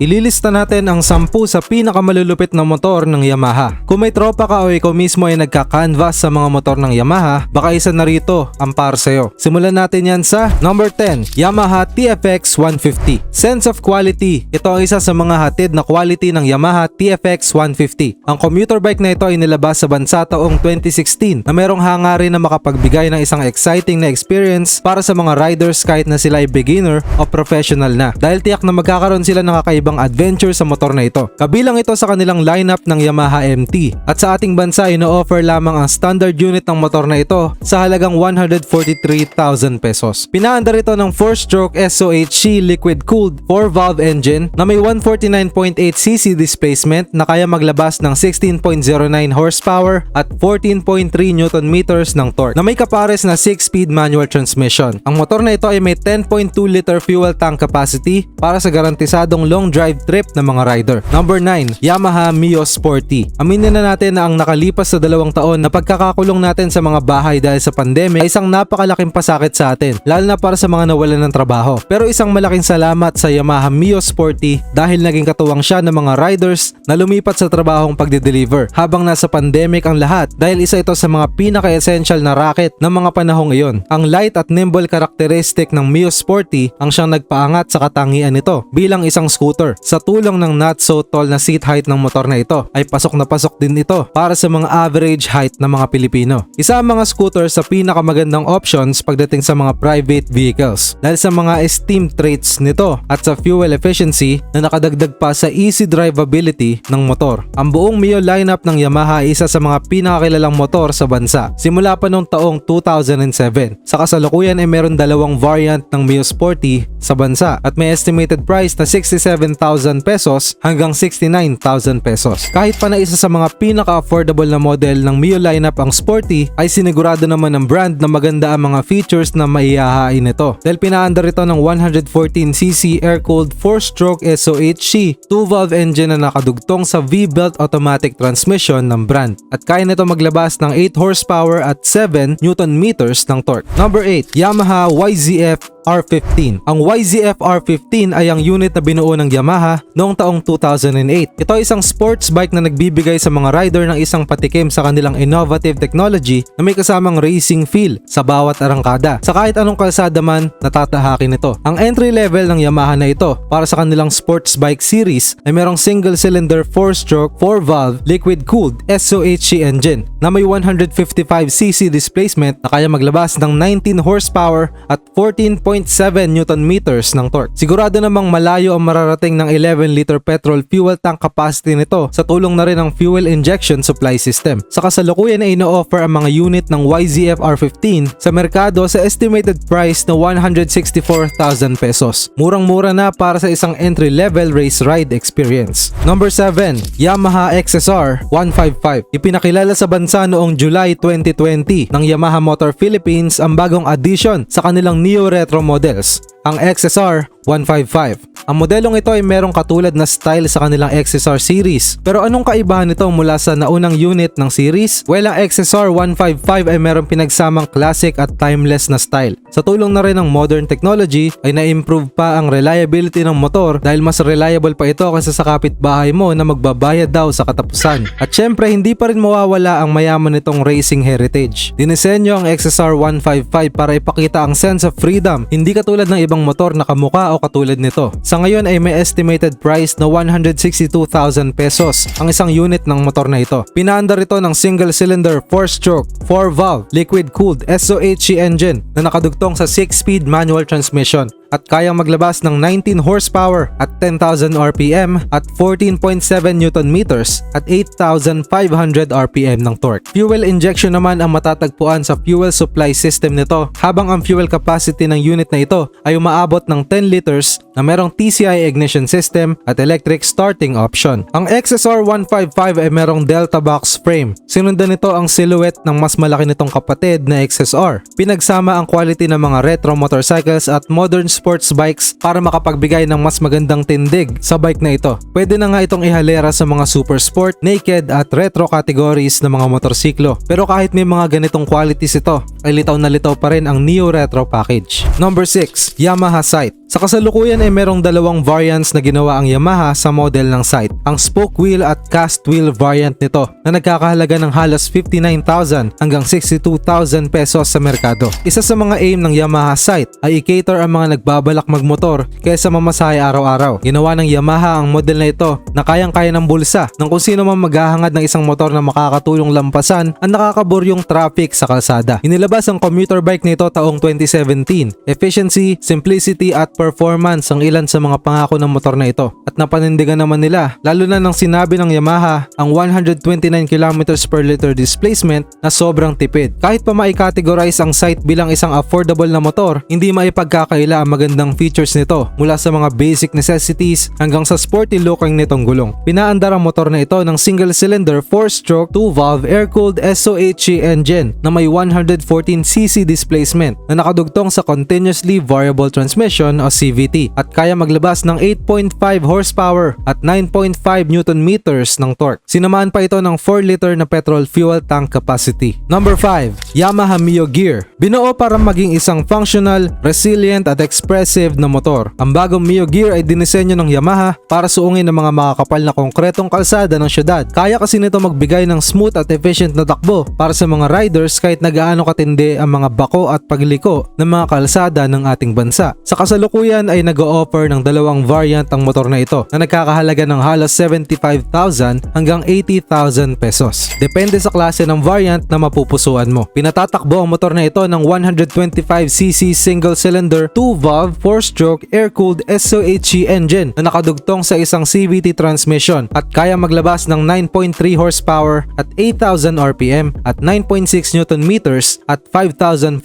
Ililista natin ang 10 sa pinakamalulupit na motor ng Yamaha. Kung may tropa ka o ikaw mismo ay nagka-canvas sa mga motor ng Yamaha, baka isa na rito ang para sa'yo. Simulan natin yan sa number 10, Yamaha TFX 150. Sense of quality. Ito ang isa sa mga hatid na quality ng Yamaha TFX 150. Ang commuter bike na ito ay nilabas sa bansa taong 2016 na merong hangarin na makapagbigay ng isang exciting na experience para sa mga riders kahit na sila ay beginner o professional na. Dahil tiyak na magkakaroon sila ng kakaibang adventure sa motor na ito. Kabilang ito sa kanilang lineup ng Yamaha MT. At sa ating bansa, ino-offer lamang ang standard unit ng motor na ito sa halagang 143,000 pesos. Pinaandar ito ng 4-stroke SOHC liquid-cooled 4-valve engine na may 149.8cc displacement na kaya maglabas ng 16.09 horsepower at 14.3 Nm ng torque na may kapares na 6-speed manual transmission. Ang motor na ito ay may 10.2 liter fuel tank capacity para sa garantisadong long drive trip ng mga rider. Number 9, Yamaha Mio Sporty. Aminin na natin na ang nakalipas sa 2 taon na pagkakakulong natin sa mga bahay dahil sa pandemic ay isang napakalaking pasakit sa atin, lalo na para sa mga nawalan ng trabaho. Pero isang malaking salamat sa Yamaha Mio Sporty dahil naging katuwang siya ng mga riders na lumipat sa trabahong pagde-deliver habang nasa pandemic ang lahat dahil isa ito sa mga pinaka-essential na racket ng mga panahong iyon. Ang light at nimble characteristic ng Mio Sporty ang siyang nagpaangat sa katangian nito bilang isang scooter. Sa tulong ng not so tall na seat height ng motor na ito ay pasok na pasok din ito para sa mga average height ng mga Pilipino. Isa ang mga scooter sa pinakamagandang options pagdating sa mga private vehicles dahil sa mga esteemed traits nito at sa fuel efficiency na nakadagdag pa sa easy drivability ng motor. Ang buong Mio lineup ng Yamaha ay isa sa mga pinakakilalang motor sa bansa simula pa noong taong 2007. Sa kasalukuyan ay meron 2 variant ng Mio Sporty sa bansa at may estimated price na 67,000 pesos hanggang 69,000 pesos. Kahit pa na isa sa mga pinaka-affordable na model ng Mio lineup ang Sporty, ay sinigurado naman ng brand na maganda ang mga features na maihahain nito. Dahil pinaandar ito ng 114cc air-cooled 4-stroke SOHC 2-valve engine na nakadugtong sa V-belt automatic transmission ng brand. At kaya nito maglabas ng 8 horsepower at 7 Nm ng torque. Number 8, Yamaha YZF R15. Ang YZF R15 ay ang unit na binuo ng Yamaha noong taong 2008. Ito ay isang sports bike na nagbibigay sa mga rider ng isang patikim sa kanilang innovative technology na may kasamang racing feel sa bawat arangkada. Sa kahit anong kalsada man, natatahakin ito. Ang entry level ng Yamaha na ito para sa kanilang sports bike series ay merong single-cylinder 4-stroke 4-valve liquid-cooled SOHC engine na may 155cc displacement na kaya maglabas ng 19 horsepower at 14.7 Nm ng torque. Sigurado namang malayo ang mararating ng 11-liter petrol fuel tank capacity nito sa tulong na rin ng fuel injection supply system. Sa kasalukuyan ay ino-offer ang mga unit ng YZF R15 sa merkado sa estimated price na 164,000 pesos. Murang-mura na para sa isang entry-level race ride experience. Number 7, Yamaha XSR 155. Ipinakilala sa bansa noong July 2020 ng Yamaha Motor Philippines ang bagong addition sa kanilang Neo Retro models, ang XSR 155. Ang modelong ito ay merong katulad na style sa kanilang XSR series. Pero anong kaibahan nito mula sa naunang unit ng series? Well, ang XSR 155 ay merong pinagsamang classic at timeless na style. Sa tulong na rin ng modern technology ay na-improve pa ang reliability ng motor dahil mas reliable pa ito kaysa sa kapitbahay mo na magbabayad daw sa katapusan. At syempre hindi pa rin mawawala ang mayaman nitong racing heritage. Dinisenyo ang XSR 155 para ipakita ang sense of freedom, hindi katulad ng ibang motor na kamukha o katulad nito. Sa ngayon ay may estimated price na 162,000 pesos ang isang unit ng motor na ito. Pinaandar ito ng single-cylinder 4-stroke 4-valve liquid-cooled SOHC engine na nakadugtong sa 6-speed manual transmission at kayang maglabas ng 19 horsepower at 10,000 RPM at 14.7 Nm at 8,500 RPM ng torque. Fuel injection naman ang matatagpuan sa fuel supply system nito habang ang fuel capacity ng unit na ito ay umaabot ng 10 liters na merong TCI ignition system at electric starting option. Ang XSR 155 ay merong Delta box frame. Sinundan nito ang silhouette ng mas malaki nitong kapatid na XSR. Pinagsama ang quality ng mga retro motorcycles at modern sports bikes para makapagbigay ng mas magandang tindig sa bike na ito. Pwede na nga itong ihalera sa mga super sport, naked at retro categories ng mga motorsiklo. Pero kahit may mga ganitong qualities ito, ay litaw na litaw pa rin ang Neo Retro package. Number 6, Yamaha Sight. Sa kasalukuyan Ngayon ay merong dalawang variants na ginawa ang Yamaha sa model ng Sight. Ang spoke wheel at cast wheel variant nito na nagkakahalaga ng halos 59,000 hanggang 62,000 pesos sa merkado. Isa sa mga aim ng Yamaha Sight ay i-cater ang mga nagbabalak magmotor kaysa mamasahe araw-araw. Ginawa ng Yamaha ang model na ito na kayang-kaya ng bulsa ng kung sino man maghahangad ng isang motor na makakatulong lampasan ang nakakaburyong traffic sa kalsada. Inilabas ang commuter bike nito taong 2017. Efficiency, simplicity at performance ang ilan sa mga pangako ng motor na ito. At napanindigan naman nila, lalo na nang sinabi ng Yamaha ang 129 km per liter displacement na sobrang tipid. Kahit pa mai-categorize ang Sight bilang isang affordable na motor, hindi maipagkakaila ang magandang features nito mula sa mga basic necessities hanggang sa sporty looking nitong gulong. Pinaandar ang motor na ito ng single-cylinder 4-stroke 2-valve air-cooled SOHC engine na may 114cc displacement na nakadugtong sa continuously variable transmission o CVT at kaya maglabas ng 8.5 horsepower at 9.5 Nm ng torque. Sinamaan pa ito ng 4-liter na petrol fuel tank capacity. Number 5, Yamaha Mio Gear. Binuo para maging isang functional, resilient at expressive na motor. Ang bagong Mio Gear ay dinisenyo ng Yamaha para suungin ng mga makakapal na konkretong kalsada ng syudad. Kaya kasi nito magbigay ng smooth at efficient na takbo para sa mga riders kahit na gaano katindi ang mga bako at pagliko ng mga kalsada ng ating bansa. Sa kasalukuyan ay nag-o-offer ng dalawang variant ang motor na ito na nagkakahalaga ng halos 75,000 hanggang 80,000 pesos. Depende sa klase ng variant na mapupusuan mo. Pinatatakbo ang motor na ito ng 125cc single-cylinder 2-valve 4-stroke air-cooled SOHC engine na nakadugtong sa isang CVT transmission at kaya maglabas ng 9.3 horsepower at 8,000 RPM at 9.6 Nm at 5,500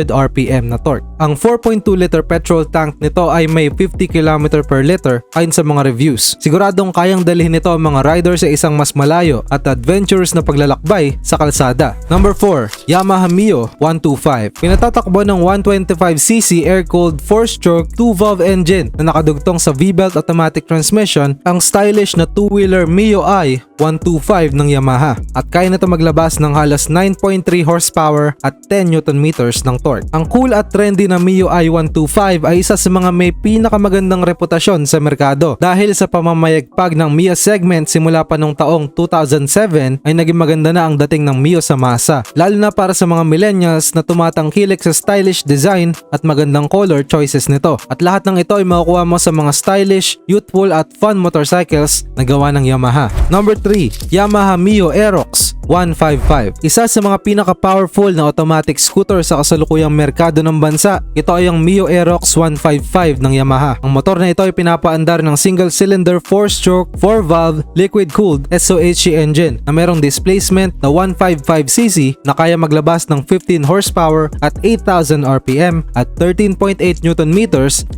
RPM na torque. Ang 4.2-liter petrol tank nito ay may 50 km per liter ayon sa mga reviews. Siguradong kayang dalhin nito ang mga rider sa isang mas malayo at adventurous na paglalakbay sa kalsada. Number 4, Yamaha Mio 125. Pinatatakbo ng 125cc air-cooled 4-stroke 2-valve engine na nakadugtong sa V-belt automatic transmission ang stylish na two-wheeler Mio i 125 ng Yamaha at kaya nito maglabas ng halos 9.3 horsepower at 10 Nm ng torque. Ang cool at trendy na Mio i 125 ay isa sa mga may pinakamagandang reputasyon sa merkado dahil sa pamamayagpag ng Mio segment simula pa nung taong 2007 ay naging maganda na ang dating ng Mio sa masa, lalo na para sa mga millennials na tumatangkilik sa stylish design at magandang color choices nito. At lahat ng ito ay makukuha mo sa mga stylish, youthful at fun motorcycles na gawa ng Yamaha. Number 3, Yamaha Mio Aerox 155. Isa sa mga pinaka-powerful na automatic scooter sa kasalukuyang merkado ng bansa. Ito ay ang Mio Aerox 155 ng Yamaha. Ang motor na ito ay pinapaandar ng single-cylinder 4-stroke 4-valve liquid-cooled SOHC engine na merong displacement na 155cc na kaya maglabas ng 15 horsepower at 8,000 RPM at 13.8 Nm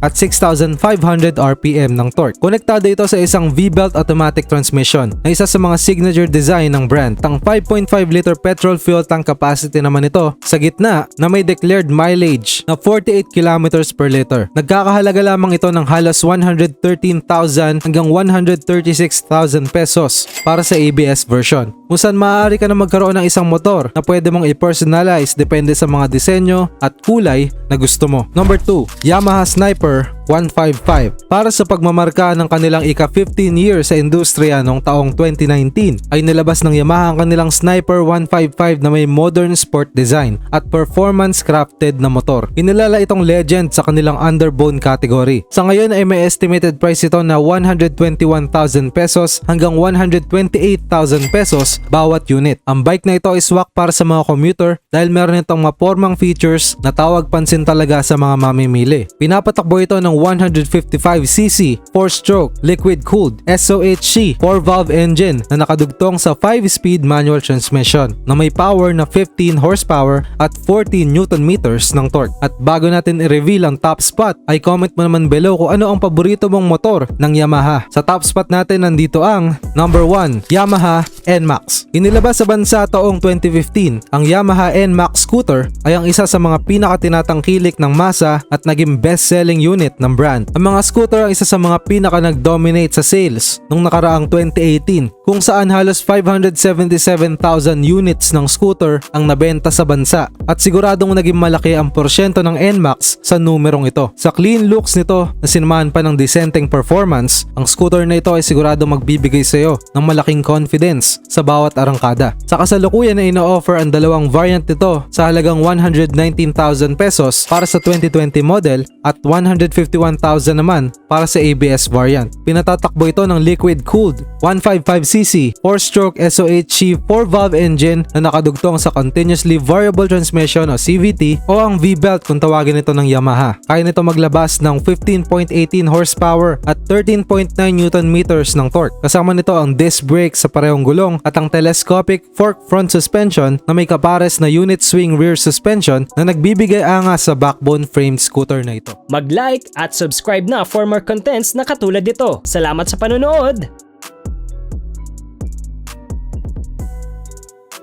at 6,500 RPM ng torque. Konektado ito sa isang V-belt automatic transmission na isa sa mga signature design ng brand. Ang 5.5-liter petrol fuel tank capacity naman ito sa gitna na may declared mileage na 48 km per liter. Nagkakahalaga lamang ito ng halos 113,000 hanggang 136,000 pesos para sa ABS version. Kung saan maaari ka na magkaroon ng isang motor na pwede mong i-personalize depende sa mga disenyo at kulay na gusto mo. Number 2, Yamaha Sniper 155. Para sa pagmamarka ng kanilang ika-15 years sa industriya noong taong 2019 ay nilabas ng Yamaha ang kanilang Sniper 155 na may modern sport design at performance crafted na motor. Inilala itong legend sa kanilang underbone category. Sa ngayon ay may estimated price ito na 121,000 pesos hanggang 128,000 pesos bawat unit. Ang bike na ito ay swak para sa mga commuter dahil meron itong mapormang features na tawag pansin talaga sa mga mamimili. Pinapatakbo ito ng 155cc 4-stroke liquid-cooled SOHC 4-valve engine na nakadugtong sa 5-speed manual transmission na may power na 15 horsepower at 14 Nm ng torque. At bago natin i-reveal ang top spot ay comment mo naman below kung ano ang paborito mong motor ng Yamaha. Sa top spot natin nandito ang number 1, Yamaha NMAX. Inilabas sa bansa taong 2015, ang Yamaha NMAX scooter ay ang isa sa mga pinakatinatangkilik ng masa at naging best-selling unit ng brand. Ang mga scooter ang isa sa mga pinaka nag-dominate sa sales nung nakaraang 2018 kung saan halos 577,000 units ng scooter ang nabenta sa bansa at siguradong naging malaki ang porsyento ng NMAX sa numerong ito. Sa clean looks nito na sinamahan pa ng disenteng performance, ang scooter na ito ay siguradong magbibigay sa iyo ng malaking confidence sa bawat arangkada. Sa kasalukuyan na ino-offer ang dalawang variant nito sa halagang 119,000 pesos para sa 2020 model at 151,000 naman para sa ABS variant. Pinatatakbo ito ng liquid-cooled 155cc 4-stroke SOHC 4-valve engine na nakadugtong sa Continuously Variable Transmission o CVT o ang V-belt kung tawagin ito ng Yamaha. Kaya nito maglabas ng 15.18 horsepower at 13.9 Nm ng torque. Kasama nito ang disc brake sa parehong gulong at ang telescopic fork front suspension na may kapares na unit swing rear suspension na nagbibigay angas sa backbone framed scooter na ito. Mag-like at subscribe na for more contents na katulad nito. Salamat sa panonood!